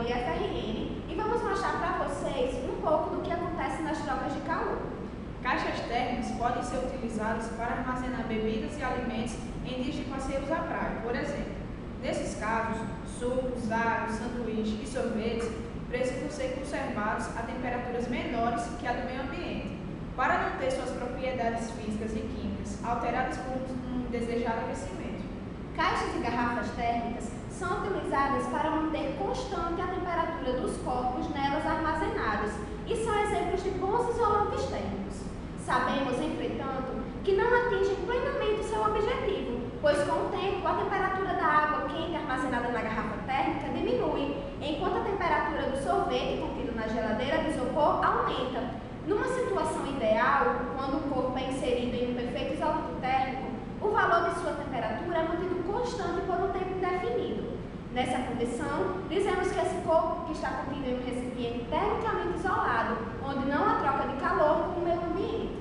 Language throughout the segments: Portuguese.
IFRN e vamos mostrar para vocês um pouco do que acontece nas trocas de calor. Caixas térmicas podem ser utilizadas para armazenar bebidas e alimentos em dias de passeios à praia, por exemplo. Nesses casos, sucos, águas, sanduíches e sorvetes precisam ser conservados a temperaturas menores que a do meio ambiente, para não ter suas propriedades físicas e químicas alteradas por um indesejado aquecimento. Caixas e garrafas térmicas são utilizadas para manter constante a temperatura dos corpos nelas armazenados e são exemplos de bons isolantes térmicos. Sabemos, entretanto, que não atingem plenamente o seu objetivo, pois com o tempo a temperatura da água quente armazenada na garrafa térmica diminui, enquanto a temperatura do sorvete contido na geladeira de isopor aumenta. Numa situação ideal, quando o corpo é inserido em um perfeito isolante térmico, o valor de sua temperatura é mantido constante por um tempo indefinido. Nessa condição, dizemos que esse corpo que está contido em um recipiente termicamente isolado, onde não há troca de calor com o meio ambiente.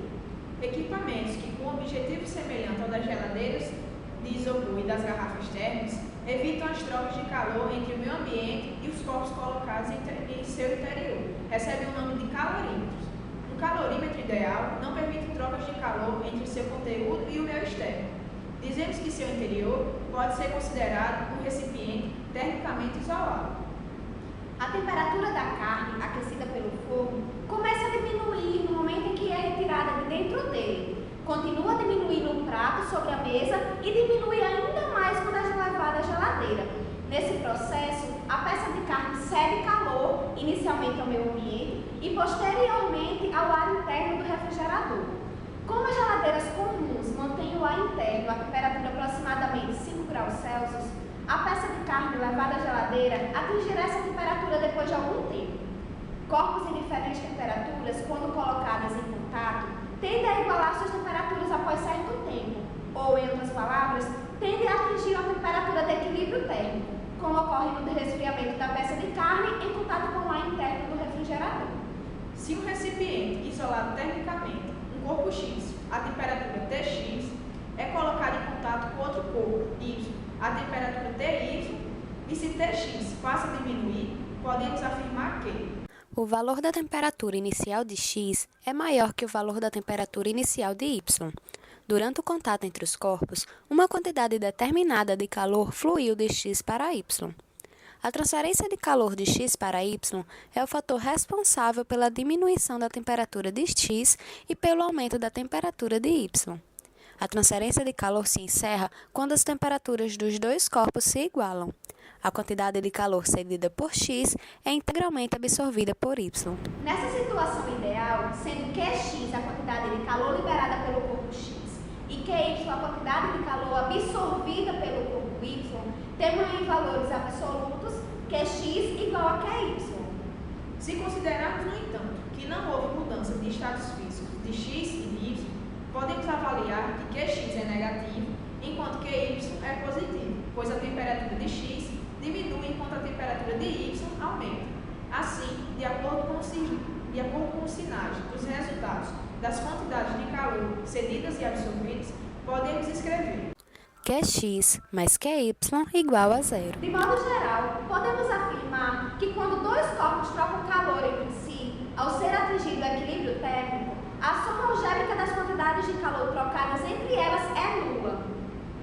Equipamentos que, com objetivo semelhante ao das geladeiras de isopor e das garrafas térmicas, evitam as trocas de calor entre o meio ambiente e os corpos colocados em seu interior, recebem o nome de calorímetros. O calorímetro ideal não permite trocas de calor entre o seu conteúdo e o meio externo. Dizemos que seu interior pode ser considerado um recipiente termicamente isolado. A temperatura da carne, aquecida pelo fogo, começa a diminuir no momento em que é retirada de dentro dele. Continua a diminuir no prato sobre a mesa e diminui ainda mais quando é levada à geladeira. Nesse processo, a peça de carne cede calor, inicialmente ao meio ambiente e posteriormente ao ar interno do refrigerador. Como as geladeiras comuns mantêm o ar interno a temperatura aproximadamente 5 graus Celsius, a peça de carne levada à geladeira atingirá essa temperatura depois de algum tempo. Corpos em diferentes temperaturas, quando colocadas em contato, tendem a igualar suas temperaturas após certo tempo, ou, em outras palavras, tendem a atingir uma temperatura de equilíbrio térmico, como ocorre no resfriamento da peça de carne em contato com o ar interno do refrigerador. Se um recipiente isolado termicamente, um corpo X, a temperatura Tx, é colocado em contato com outro corpo, Y, a temperatura Ty, e se Tx passa a diminuir, podemos afirmar que o valor da temperatura inicial de X é maior que o valor da temperatura inicial de Y. Durante o contato entre os corpos, uma quantidade determinada de calor fluiu de X para Y. A transferência de calor de X para Y é o fator responsável pela diminuição da temperatura de X e pelo aumento da temperatura de Y. A transferência de calor se encerra quando as temperaturas dos dois corpos se igualam. A quantidade de calor cedida por X é integralmente absorvida por Y. Nessa situação ideal, sendo QX a quantidade de calor liberada pelo corpo X e QY a quantidade de calor absorvida pelo corpo Y, temos em valores absolutos QX igual a QY. Se considerarmos, no entanto, que não houve mudança de estados físicos de X e de Y, podemos avaliar que QX é negativo, enquanto QY é positivo, pois a temperatura de X diminui enquanto a temperatura de Y aumenta. Assim, de acordo com os sinais dos resultados das quantidades de calor cedidas e absorvidas, podemos escrever QX mais QY igual a zero. De modo geral, podemos afirmar que quando dois corpos trocam calor entre si, ao ser atingido o equilíbrio térmico, a soma algébrica das quantidades de calor trocadas entre elas é nula.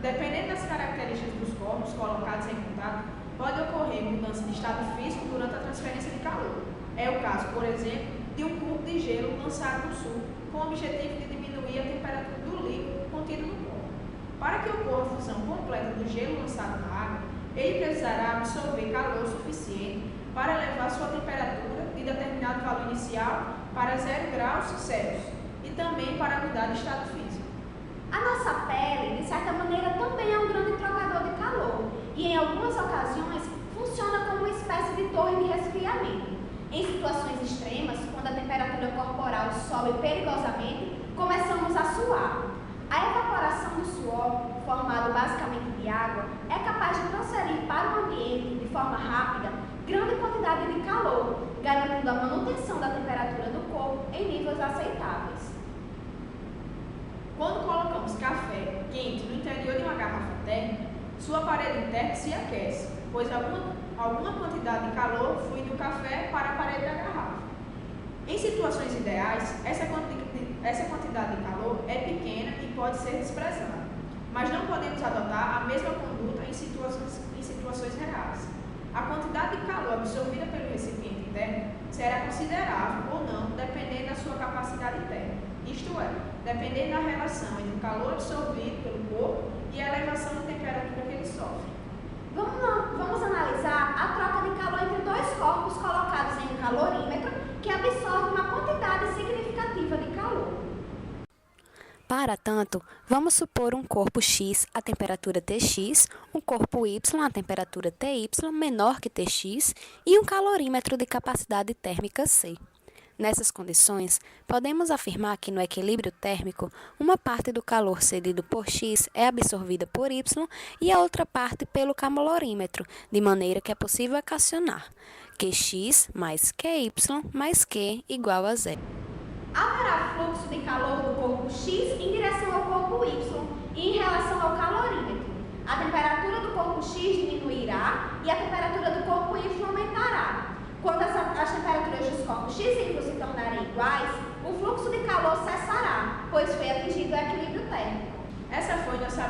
Dependendo das características dos corpos colocados em contato, pode ocorrer mudança de estado físico durante a transferência de calor. É o caso, por exemplo, de um cubo de gelo lançado no sul, com o objetivo de diminuir a temperatura do líquido contido no corpo. Para que ocorra a fusão completa do gelo lançado na água, ele precisará absorver calor suficiente para elevar sua temperatura de determinado valor inicial para 0 graus Celsius e também para mudar de estado físico. A nossa pele, de certa maneira, também é um grande trocador de calor e, em algumas ocasiões, funciona como uma espécie de torre de resfriamento. Em situações extremas, quando a temperatura corporal sobe perigosamente, começamos a suar. A evaporação do suor, formado basicamente de água, é capaz de transferir para o ambiente, de forma rápida, grande quantidade de calor, garantindo a manutenção da temperatura do corpo em níveis aceitáveis. Quando colocamos café quente no interior de uma garrafa térmica, sua parede interna se aquece, pois alguma quantidade de calor flui do café para a parede da garrafa. Em situações ideais, essa quantidade de calor é pequena e pode ser desprezada, mas não podemos adotar a mesma conduta em situações reais. A quantidade de calor absorvida pelo recipiente interno será considerável ou não, dependendo da sua capacidade térmica, isto é, dependendo da relação entre o calor absorvido pelo corpo e a elevação de temperatura que ele sofre. Vamos analisar a troca de calor entre dois corpos colocados em um calorímetro que absorve uma quantidade significativa de calor. Para tanto, vamos supor um corpo X a temperatura Tx, um corpo Y a temperatura Ty menor que Tx e um calorímetro de capacidade térmica C. Nessas condições, podemos afirmar que no equilíbrio térmico, uma parte do calor cedido por X é absorvida por Y e a outra parte pelo calorímetro, de maneira que é possível equacionar QX mais QY mais Q igual a zero. Haverá fluxo de calor do corpo X em direção ao corpo Y e em relação ao calorímetro. A temperatura do corpo X diminuirá e a temperatura do corpo Y aumentará. Quando as temperaturas dos corpos X e Y se tornarem iguais, o fluxo de calor cessará, pois foi atingido o equilíbrio térmico. Essa foi nossa